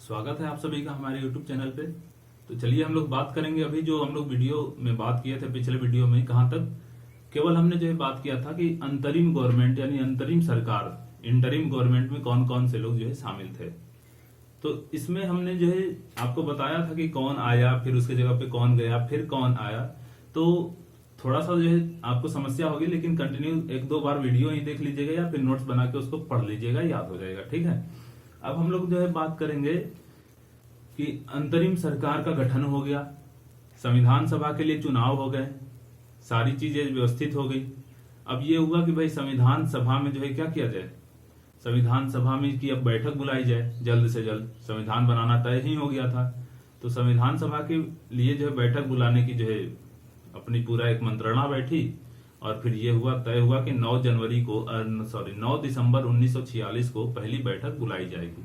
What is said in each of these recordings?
स्वागत है आप सभी का हमारे YouTube चैनल पे। तो चलिए हम लोग बात करेंगे अभी जो हम लोग वीडियो में बात किए थे पिछले वीडियो में कहाँ तक। केवल हमने जो है बात किया था कि अंतरिम गवर्नमेंट यानी अंतरिम सरकार इंटरिम गवर्नमेंट में कौन कौन से लोग जो है शामिल थे। तो इसमें हमने जो है आपको बताया था कि कौन आया, फिर उसके जगह पे कौन गया, फिर कौन आया। तो थोड़ा सा जो है आपको समस्या होगी, लेकिन कंटिन्यू एक दो बार वीडियो ही देख लीजिएगा या फिर नोट्स बना के उसको पढ़ लीजिएगा, याद हो जाएगा। ठीक है, अब हम लोग जो है बात करेंगे कि अंतरिम सरकार का गठन हो गया, संविधान सभा के लिए चुनाव हो गए, सारी चीजें व्यवस्थित हो गई। अब ये हुआ कि भाई संविधान सभा में जो है क्या किया जाए, संविधान सभा में की अब बैठक बुलाई जाए जल्द से जल्द। संविधान बनाना तय ही हो गया था, तो संविधान सभा के लिए जो है बैठक बुलाने की जो है अपनी पूरा एक मंत्रणा बैठी और फिर ये हुआ तय हुआ कि 9 दिसंबर 1946 को पहली बैठक बुलाई जाएगी।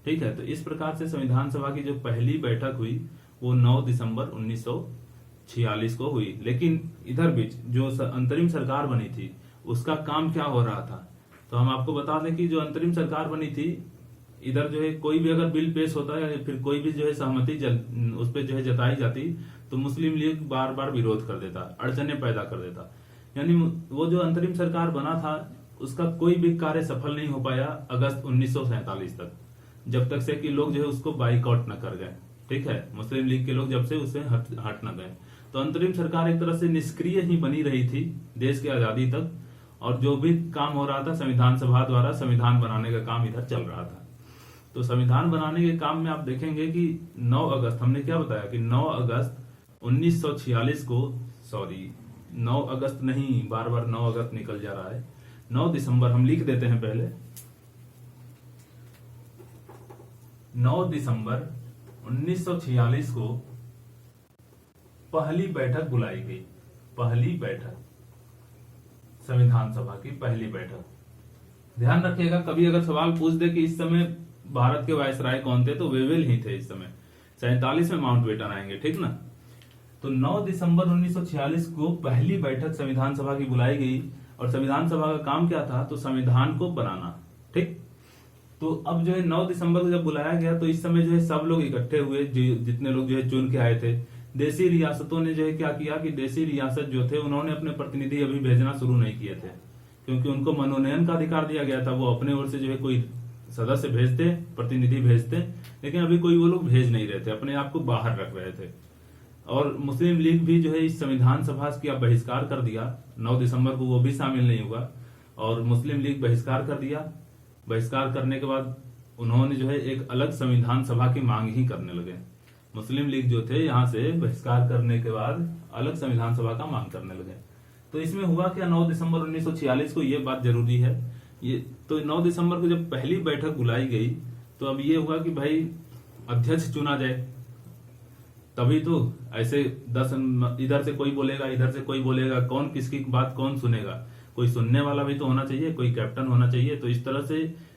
ठीक है, तो इस प्रकार से संविधान सभा की जो पहली बैठक हुई वो 9 दिसंबर 1946 को हुई। लेकिन इधर बीच जो अंतरिम सरकार बनी थी उसका काम क्या हो रहा था, तो हम आपको बता दें कि जो अंतरिम सरकार बनी थी, इधर जो है कोई भी अगर बिल पेश होता है या फिर कोई भी जो है सहमति उस पर जो है जताई जाती तो मुस्लिम लीग बार बार विरोध कर देता, अड़चने पैदा कर देता। यानी वो जो अंतरिम सरकार बना था उसका कोई भी कार्य सफल नहीं हो पाया अगस्त 1947 तक, जब तक से कि लोग जो है उसको बाइकआउट न कर गए। ठीक है, मुस्लिम लीग के लोग जब से उससे हट न गए, तो अंतरिम सरकार एक तरह से निष्क्रिय ही बनी रही थी देश की आजादी तक, और जो भी काम हो रहा था संविधान सभा द्वारा संविधान बनाने का काम इधर चल रहा था। तो संविधान बनाने के काम में आप देखेंगे कि 9 अगस्त, हमने क्या बताया कि 9 अगस्त 1946 को, सॉरी 9 अगस्त नहीं, बार बार 9 अगस्त निकल जा रहा है, 9 दिसंबर हम लिख देते हैं पहले। 9 दिसंबर 1946 को पहली बैठक बुलाई गई, पहली बैठक संविधान सभा की पहली बैठक। ध्यान रखिएगा, कभी अगर सवाल पूछ दे कि इस समय भारत के वायसराय कौन थे, तो वेवेल ही थे इस समय। 47 में माउंटबेटन आएंगे, ठीक ना। तो 9 दिसंबर 1946 को पहली बैठक संविधान सभा की बुलाई गई, और संविधान सभा का काम क्या था, तो संविधान को बनाना। ठीक, तो अब जो है 9 दिसंबर को जब बुलाया गया तो इस समय जो है सब लोग इकट्ठे हुए, जितने लोग जो है चुन के आए थे। देशी रियासतों ने जो है क्या किया कि देशी रियासत जो थे उन्होंने अपने प्रतिनिधि अभी भेजना शुरू नहीं किए थे, क्योंकि उनको मनोनयन का अधिकार दिया गया था। वो अपने ओर से जो है कोई सदस्य भेजते, प्रतिनिधि भेजते, लेकिन अभी कोई वो लोग भेज नहीं रहे थे, अपने आप को बाहर रख रहे थे। और मुस्लिम लीग भी जो है इस संविधान सभा का बहिष्कार कर दिया। 9 दिसंबर को वो भी शामिल नहीं हुआ और मुस्लिम लीग बहिष्कार कर दिया। बहिष्कार करने के बाद उन्होंने जो है एक अलग संविधान सभा की मांग ही करने लगे। मुस्लिम लीग जो थे यहाँ से बहिष्कार करने के बाद अलग संविधान सभा का मांग करने लगे। तो इसमें हुआ क्या, 9 दिसंबर 1946 को, ये बात जरूरी है, ये तो 9 दिसंबर को जब पहली बैठक बुलाई गई तो अब ये हुआ कि भाई अध्यक्ष चुना जाए। तभी तो ऐसे 10 इधर से कोई बोलेगा, इधर से कोई बोलेगा, कौन किसकी बात कौन सुनेगा, कोई सुनने वाला भी तो होना चाहिए, कोई कैप्टन होना चाहिए। तो इस तरह से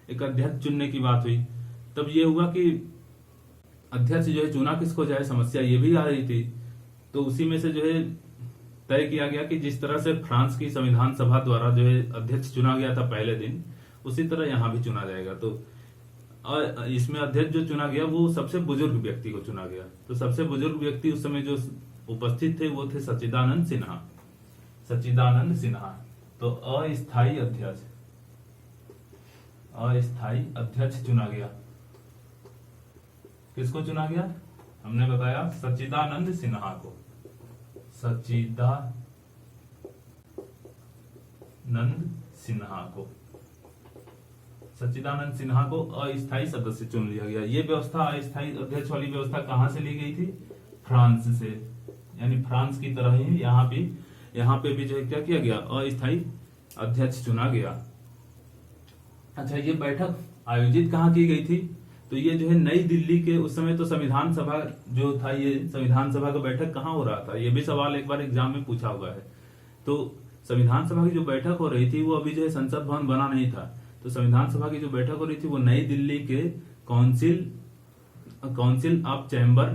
एक अध्यक्ष चुनने की बात हुई। तब ये हुआ कि अध्यक्ष जो है चुना किसको जाए, समस्या ये भी आ रही थी। तो उसी में से जो है तय किया गया कि जिस तरह से फ्रांस की संविधान सभा द्वारा जो है अध्यक्ष चुना गया था पहले दिन, उसी तरह यहाँ भी चुना जाएगा। तो और इसमें अध्यक्ष जो चुना गया वो सबसे बुजुर्ग व्यक्ति को चुना गया। तो सबसे बुजुर्ग व्यक्ति उस समय जो उपस्थित थे वो थे सच्चिदानंद सिन्हा, सच्चिदानंद सिन्हा। तो अस्थायी अध्यक्ष चुना गया। किसको चुना गया, हमने बताया सच्चिदानंद सिन्हा को, सच्चिदानंद सिन्हा को, सच्चिदानंद सिन्हा को अस्थायी सदस्य चुन लिया गया। ये व्यवस्था, अस्थायी अध्यक्ष वाली व्यवस्था कहां से ली गई थी, फ्रांस से। यानी फ्रांस की तरह ही यहाँ पे भी जो है क्या किया गया, अस्थायी अध्यक्ष चुना गया। अच्छा, ये बैठक आयोजित कहाँ की गई थी, तो ये जो है नई दिल्ली के, उस समय तो संविधान सभा जो था, ये संविधान सभा का बैठक कहाँ हो रहा था, ये भी सवाल एक बार एग्जाम में पूछा हुआ है। तो संविधान सभा की जो बैठक हो रही थी वो अभी जो है संसद भवन बना नहीं था। तो संविधान सभा की जो बैठक हो रही थी वो नई दिल्ली के काउंसिल ऑफ चैम्बर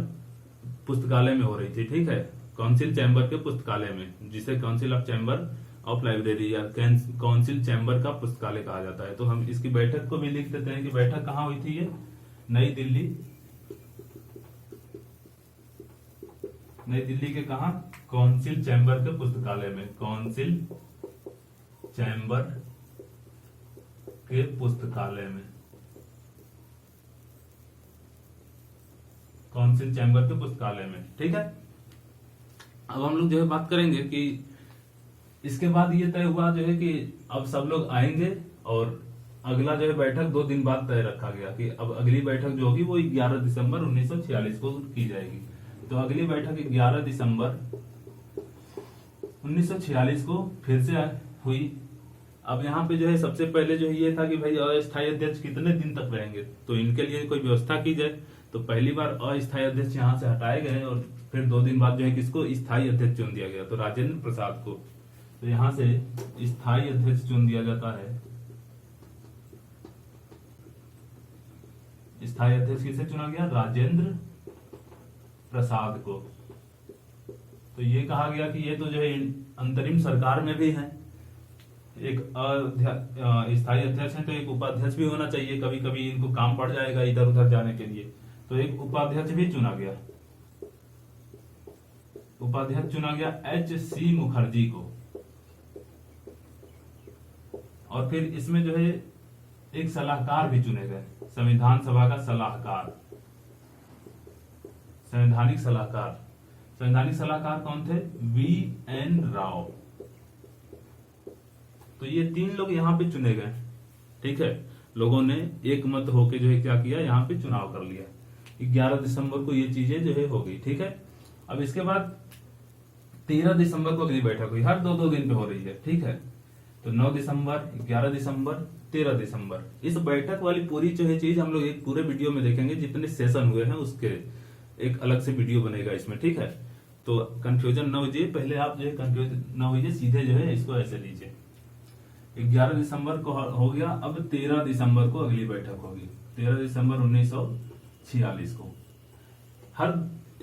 पुस्तकालय में हो रही थी। ठीक है, काउंसिल चैम्बर के पुस्तकालय में, जिसे council of chamber of library या काउंसिल चैम्बर का पुस्तकालय कहा जाता है। तो हम इसकी बैठक को भी लिख देते हैं कि बैठक कहाँ हुई थी, ये नई दिल्ली नई दिल्ली के कहा, काउंसिल चैम्बर के पुस्तकालय में, काउंसिल चैम्बर के पुस्तकालय में, काउंसिल चैम्बर के पुस्तकालय में। ठीक है, अब हम लोग जो है बात करेंगे कि इसके बाद ये तय हुआ जो है कि अब सब लोग आएंगे और अगला जो है बैठक 2 दिन बाद तय रखा गया कि अब अगली बैठक जो होगी वो 11 दिसंबर 1946 को की जाएगी। तो अगली बैठक 11 दिसंबर 1946 को फिर से हुई। अब यहाँ पे जो है सबसे पहले जो है ये था कि भाई अस्थायी अध्यक्ष कितने दिन तक रहेंगे, तो इनके लिए कोई व्यवस्था की जाए। तो पहली बार अस्थायी अध्यक्ष यहाँ से हटाए गए और फिर 2 दिन बाद जो है किसको स्थायी अध्यक्ष चुन दिया गया, तो राजेंद्र प्रसाद को। तो यहाँ से स्थायी अध्यक्ष चुन दिया जाता है। स्थायी अध्यक्ष किसे चुना गया, राजेंद्र प्रसाद को। तो ये कहा गया कि ये तो जो है अंतरिम सरकार में भी है, एक स्थायी अध्यक्ष है तो एक उपाध्यक्ष भी होना चाहिए, कभी कभी इनको काम पड़ जाएगा इधर उधर जाने के लिए। तो एक उपाध्यक्ष भी चुना गया, उपाध्यक्ष चुना गया H.C. मुखर्जी को। और फिर इसमें जो है एक सलाहकार भी चुने गए, संविधान सभा का सलाहकार, संवैधानिक सलाहकार। संवैधानिक सलाहकार कौन थे, V.N. राव। तो ये 3 लोग यहाँ पे चुने गए। ठीक है, लोगों ने एक मत होके जो है क्या किया, यहाँ पे चुनाव कर लिया। 11 दिसंबर को ये चीजें जो है हो गई। ठीक है, अब इसके बाद 13 दिसंबर को अगली बैठक हुई, हर 2-2 दिन पे हो रही है। ठीक है, तो 9 दिसंबर, 11 दिसंबर, 13 दिसंबर, इस बैठक वाली पूरी जो है चीज हम लोग एक पूरे वीडियो में देखेंगे। जितने सेशन हुए हैं उसके एक अलग से वीडियो बनेगा इसमें। ठीक है, तो कंफ्यूजन न होइए, पहले आप जो है कंफ्यूजन न होइए, सीधे जो है इसको ऐसे लीजिए। 11 दिसंबर को हो गया, अब 13 दिसंबर को अगली बैठक होगी, 13 दिसंबर 1946 को। हर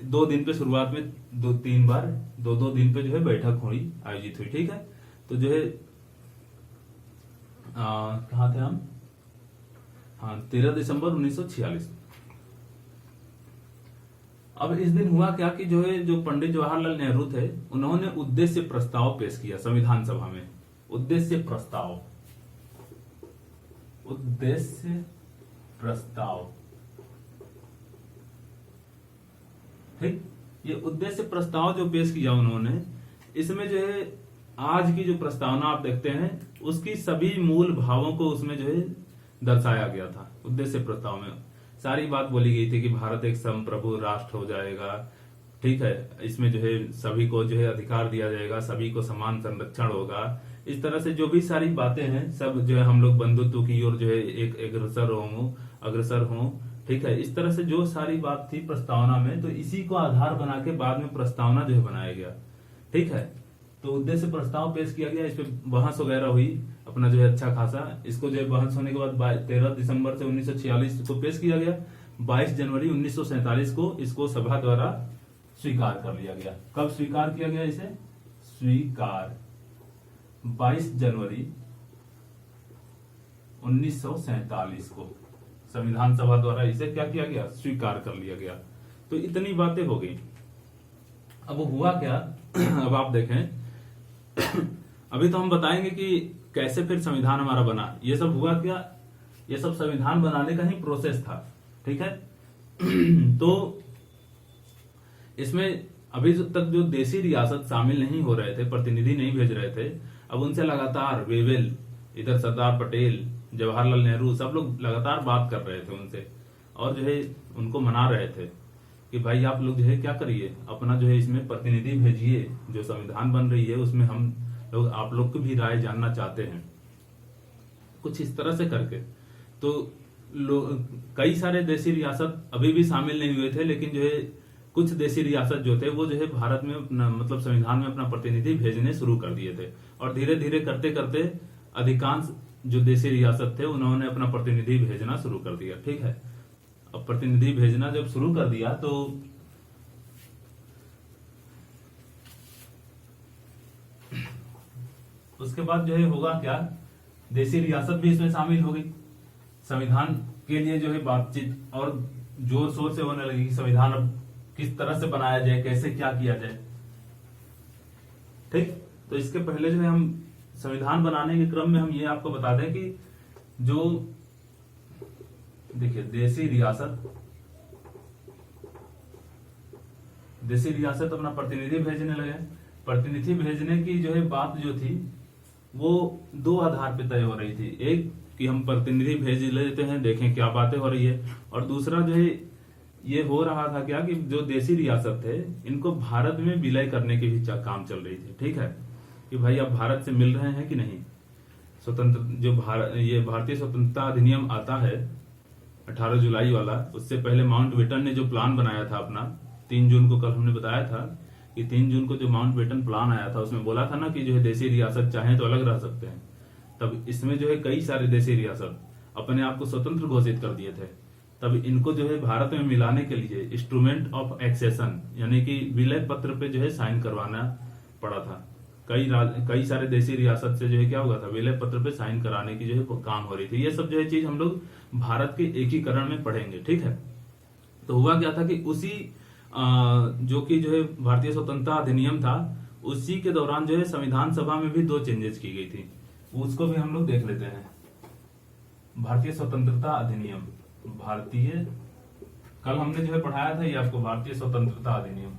2 दिन पे शुरुआत में 2-3 बार 2-2 दिन पे जो है बैठक हुई, आयोजित हुई। ठीक है, तो जो है कहा थे हम, हाँ 13 दिसंबर 1946। अब इस दिन हुआ क्या कि जो है जो पंडित जवाहरलाल नेहरू थे उन्होंने उद्देश्य प्रस्ताव पेश किया संविधान सभा में। उद्देश्य प्रस्ताव, उद्देश्य प्रस्ताव। ठीक, ये उद्देश्य प्रस्ताव जो पेश किया उन्होंने, इसमें जो है आज की जो प्रस्तावना आप देखते हैं उसकी सभी मूल भावों को उसमें जो है दर्शाया गया था। उद्देश्य प्रस्ताव में सारी बात बोली गई थी कि भारत एक संप्रभु राष्ट्र हो जाएगा। ठीक है, इसमें जो है सभी को जो है अधिकार दिया जाएगा, सभी को समान संरक्षण होगा। इस तरह से जो भी सारी बातें हैं सब जो है हम लोग बंधुत्व की ओर जो है एक अग्रसर हों। ठीक है, इस तरह से जो सारी बात थी प्रस्तावना में, तो इसी को आधार बना के बाद में प्रस्तावना जो है बनाया गया। ठीक है, तो उद्देश्य प्रस्ताव पेश किया गया, इस पे बहस वगैरह हुई अपना जो है अच्छा खासा। इसको जो है बहस होने के बाद 13 दिसंबर से 1946 को पेश किया गया। 22 जनवरी 1947 को इसको सभा द्वारा स्वीकार कर लिया गया। कब स्वीकार किया गया इसे, स्वीकार 22 जनवरी 1947 को संविधान सभा द्वारा इसे क्या किया गया, स्वीकार कर लिया गया। तो इतनी बातें हो गई। अब हुआ क्या अब आप देखें अभी तो हम बताएंगे कि कैसे फिर संविधान हमारा बना। ये सब हुआ क्या, ये सब संविधान बनाने का ही प्रोसेस था। ठीक है तो इसमें अभी तक जो देशी रियासत शामिल नहीं हो रहे थे, प्रतिनिधि नहीं भेज रहे थे, अब उनसे लगातार वेवेल, इधर सरदार पटेल, जवाहरलाल नेहरू, सब लोग लगातार बात कर रहे थे उनसे और जो है उनको मना रहे थे कि भाई आप लोग जो है क्या करिए, अपना जो है इसमें प्रतिनिधि भेजिए, जो संविधान बन रही है उसमें हम लोग आप लोग की भी राय जानना चाहते हैं, कुछ इस तरह से करके। तो कई सारे देशी रियासत अभी भी शामिल नहीं हुए थे, लेकिन जो है कुछ देशी रियासत जो थे वो जो है भारत में अपना मतलब संविधान में अपना प्रतिनिधि भेजने शुरू कर दिए थे। और धीरे धीरे करते करते अधिकांश जो देशी रियासत थे उन्होंने अपना प्रतिनिधि भेजना शुरू कर दिया। ठीक है, अब प्रतिनिधि भेजना जब शुरू कर दिया तो उसके बाद जो है होगा क्या, देशी रियासत भी इसमें शामिल हो गई। संविधान के लिए जो है बातचीत और जोर शोर से होने लगी, संविधान अब किस तरह से बनाया जाए, कैसे क्या किया जाए। ठीक, तो इसके पहले जो है हम संविधान बनाने के क्रम में हम ये आपको बता दें कि जो देखिए देशी रियासत अपना प्रतिनिधि भेजने लगे। प्रतिनिधि भेजने की जो है बात जो थी वो दो आधार पे तय हो रही थी। एक कि हम प्रतिनिधि भेज लेते हैं, देखें क्या बातें हो रही है, और दूसरा जो है ये हो रहा था क्या कि जो देशी रियासत थे इनको भारत में विलय करने की भी काम चल रही थी। ठीक है, कि भाई अब भारत से मिल रहे हैं कि नहीं। स्वतंत्र जो ये भारतीय स्वतंत्रता अधिनियम आता है 18 जुलाई वाला, उससे पहले माउंटबेटन ने जो प्लान बनाया था अपना 3 जून को, कल हमने बताया था कि 3 जून को जो माउंटबेटन प्लान आया था उसमें बोला था ना कि जो है देशी रियासत चाहे तो अलग रह सकते हैं। तब इसमें जो है कई सारे देशी रियासत अपने आप को स्वतंत्र घोषित कर दिए थे। तब इनको जो है भारत में मिलाने के लिए इंस्ट्रूमेंट ऑफ एक्सेशन यानी कि विलय पत्र पे जो है साइन करवाना पड़ा था। कई सारे देशी रियासत से जो है क्या हुआ था, विलय पत्र पे साइन कराने की जो है काम हो रही थी। ये सब जो है चीज हम लोग भारत के एकीकरण में पढ़ेंगे। ठीक है, तो हुआ क्या था कि उसी जो कि जो है भारतीय स्वतंत्रता अधिनियम था, उसी के दौरान जो है संविधान सभा में भी 2 चेंजेस की गई थी। उसको भी हम लोग देख लेते हैं। भारतीय स्वतंत्रता अधिनियम, कल हमने जो है पढ़ाया था ये आपको भारतीय स्वतंत्रता अधिनियम।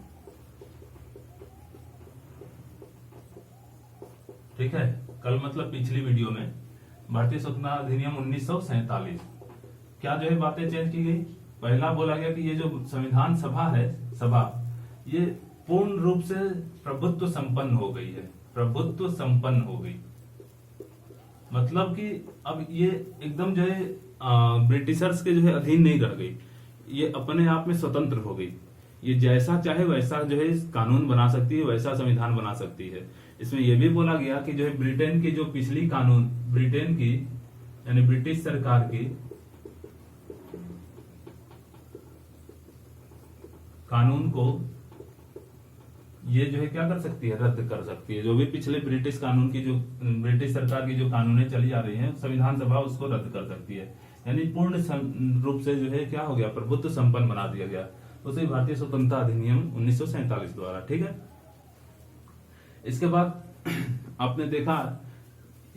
ठीक है, कल मतलब पिछली वीडियो में भारतीय स्वतंत्रता अधिनियम 1947 क्या जो है बातें चेंज की गई। पहला बोला गया कि ये जो संविधान सभा है, ये पूर्ण रूप से प्रभुत्व संपन्न हो गई है। प्रभुत्व संपन्न हो गई मतलब कि अब ये एकदम जो है ब्रिटिशर्स के जो है अधीन नहीं रह गई, ये अपने आप में स्वतंत्र हो गई। ये जैसा चाहे वैसा जो है कानून बना सकती है, वैसा संविधान बना सकती है। इसमें यह भी बोला गया कि जो है ब्रिटेन की जो पिछली कानून, ब्रिटेन की यानी ब्रिटिश सरकार की कानून को ये जो है क्या कर सकती है, रद्द कर सकती है। जो भी पिछले ब्रिटिश कानून की जो ब्रिटिश सरकार की जो कानूनें चली आ रही हैं, संविधान सभा उसको रद्द कर सकती है। यानी पूर्ण रूप से जो है क्या हो गया, प्रभुत्व संपन्न बना दिया गया उसे भारतीय स्वतंत्रता अधिनियम 1947 द्वारा। ठीक है, इसके बाद आपने देखा,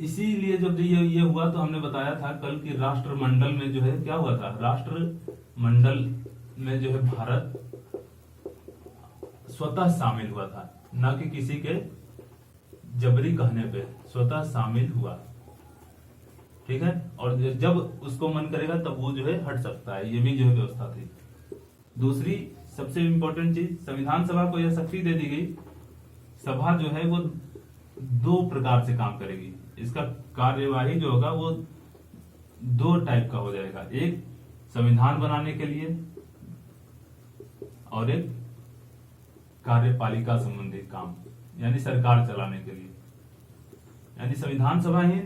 इसीलिए जब ये हुआ तो हमने बताया था कल की राष्ट्रमंडल में जो है क्या हुआ था, राष्ट्रमंडल में जो है भारत स्वतः शामिल हुआ था, न कि किसी के जबरी कहने पे स्वतः शामिल हुआ। ठीक है, और जब उसको मन करेगा तब वो जो है हट सकता है, ये भी जो है व्यवस्था थी। दूसरी सबसे इंपॉर्टेंट चीज, संविधान सभा को यह शक्ति दे दी गई, सभा जो है वो 2 प्रकार से काम करेगी। इसका कार्यवाही जो होगा वो 2 टाइप का हो जाएगा, एक संविधान बनाने के लिए और एक कार्यपालिका संबंधी काम यानी सरकार चलाने के लिए। यानी संविधान सभा ही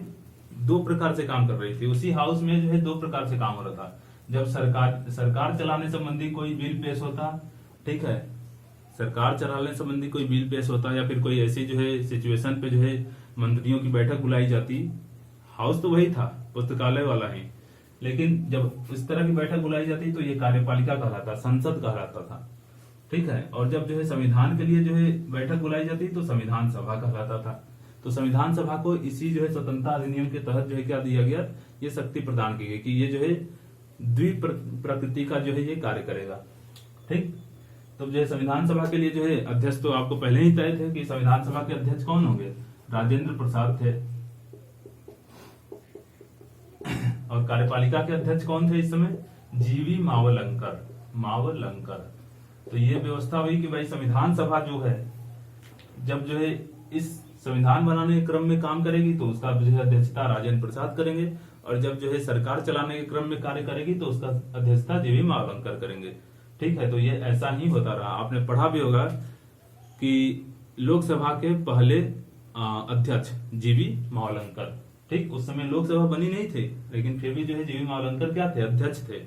2 प्रकार से काम कर रही थी। उसी हाउस में जो है 2 प्रकार से काम हो रहा था। जब सरकार चलाने संबंधी कोई बिल पेश होता, ठीक है, सरकार चलाने संबंधी कोई बिल पेश होता या फिर कोई ऐसी जो है सिचुएशन पे जो है मंत्रियों की बैठक बुलाई जाती, हाउस तो वही था, पुस्तकालय वाला ही, लेकिन जब इस तरह की बैठक बुलाई जाती तो ये कार्यपालिका कहलाता, संसद कहलाता था। ठीक है, और जब जो है संविधान के लिए जो है बैठक बुलाई जाती तो संविधान सभा कहलाता था। तो संविधान सभा को इसी जो है स्वतंत्रता अधिनियम के तहत जो है क्या दिया गया, ये शक्ति प्रदान की गई कि ये जो है द्विप्रकृति का जो है ये कार्य करेगा। ठीक, तो जो है संविधान सभा के लिए जो है अध्यक्ष तो आपको पहले ही तय थे कि संविधान सभा के अध्यक्ष कौन होंगे, राजेंद्र प्रसाद थे। और कार्यपालिका के अध्यक्ष कौन थे इस समय, जीवी मावलंकर। तो ये व्यवस्था हुई कि भाई संविधान सभा जो है जब जो है इस संविधान बनाने के क्रम में काम करेगी तो उसका जो है अध्यक्षता राजेंद्र प्रसाद करेंगे, और जब जो है सरकार चलाने के क्रम में कार्य करेगी तो उसका अध्यक्षता जीवी मावलंकर करेंगे। ठीक है, तो ये ऐसा ही होता रहा। आपने पढ़ा भी होगा कि लोकसभा के पहले अध्यक्ष जीवी मावलंकर, ठीक, उस समय लोकसभा बनी नहीं थी लेकिन फिर भी जो है जीवी मावलंकर क्या थे, अध्यक्ष थे।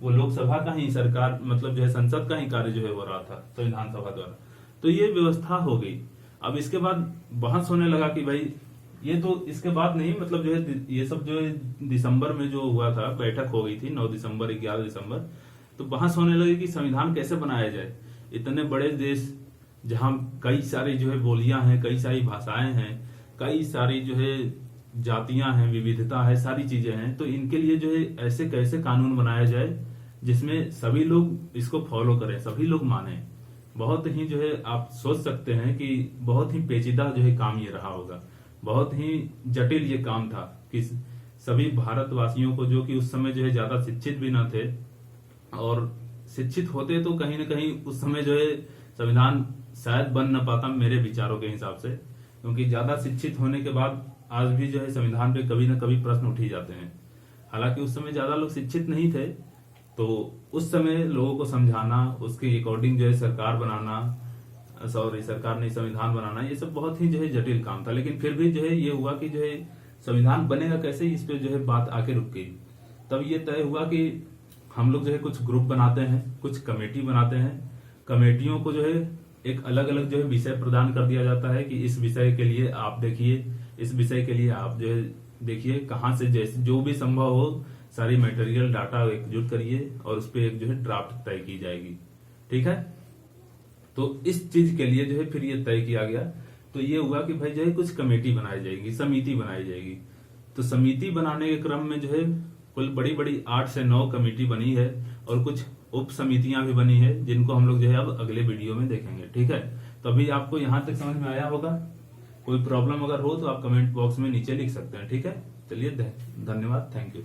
वो लोकसभा का ही, सरकार मतलब जो है संसद का ही कार्य जो है हो रहा था संविधान सभा द्वारा। तो ये व्यवस्था हो गई। अब इसके बाद बहस होने लगा कि भाई ये तो इसके बाद नहीं, मतलब जो है ये सब जो है दिसंबर में जो हुआ था, बैठक हो गई थी 9 दिसंबर 11 दिसंबर, तो बहस होने लगी कि संविधान कैसे बनाया जाए। इतने बड़े देश जहां कई सारी जो है बोलियां हैं, कई सारी भाषाएं हैं, कई सारी जो है जातियां हैं, विविधता है, सारी चीजें हैं, तो इनके लिए जो है ऐसे कैसे कानून बनाया जाए जिसमें सभी लोग इसको फॉलो करें, सभी लोग माने। बहुत ही जो है आप सोच सकते हैं कि बहुत ही पेचीदा जो है काम ये रहा होगा, बहुत ही जटिल ये काम था कि सभी भारतवासियों को, जो कि उस समय जो है ज्यादा शिक्षित भी न थे, और शिक्षित होते तो कहीं ना कहीं उस समय जो है संविधान शायद बन न पाता, मेरे विचारों के हिसाब से, क्योंकि ज्यादा शिक्षित होने के बाद आज भी जो है संविधान पे कभी न कभी प्रश्न उठ ही जाते हैं। हालांकि उस समय ज्यादा लोग शिक्षित नहीं थे, तो उस समय लोगों को समझाना, उसके अकॉर्डिंग जो है सरकार बनाना, सरकार ने संविधान बनाना, ये सब बहुत ही जो है जटिल काम था। लेकिन फिर भी जो है ये हुआ कि जो है संविधान बनेगा कैसे, इस पे जो है बात आके रुक गई। तब ये तय हुआ कि हम लोग जो है कुछ ग्रुप बनाते हैं, कुछ कमेटी बनाते हैं, कमेटियों को जो है एक अलग अलग जो है विषय प्रदान कर दिया जाता है कि इस विषय के लिए आप देखिए, इस विषय के लिए आप जो है देखिए, कहाँ से जैसे जो भी संभव हो सारी मटेरियल डाटा एकजुट करिए और उस पर एक जो है ड्राफ्ट तय की जाएगी। ठीक है, तो इस चीज के लिए जो है फिर ये तय किया गया। तो ये हुआ कि भाई जो है कुछ कमेटी बनाई जाएगी, समिति बनाई जाएगी। तो समिति बनाने के क्रम में जो है कुल बड़ी बड़ी 8 से 9 कमेटी बनी है, और कुछ उप समितियां भी बनी है, जिनको हम लोग जो है अब अगले वीडियो में देखेंगे। ठीक है, तो अभी आपको यहां तक समझ में आया होगा। कोई प्रॉब्लम अगर हो तो आप कमेंट बॉक्स में नीचे लिख सकते हैं। ठीक है, चलिए धन्यवाद, थैंक यू।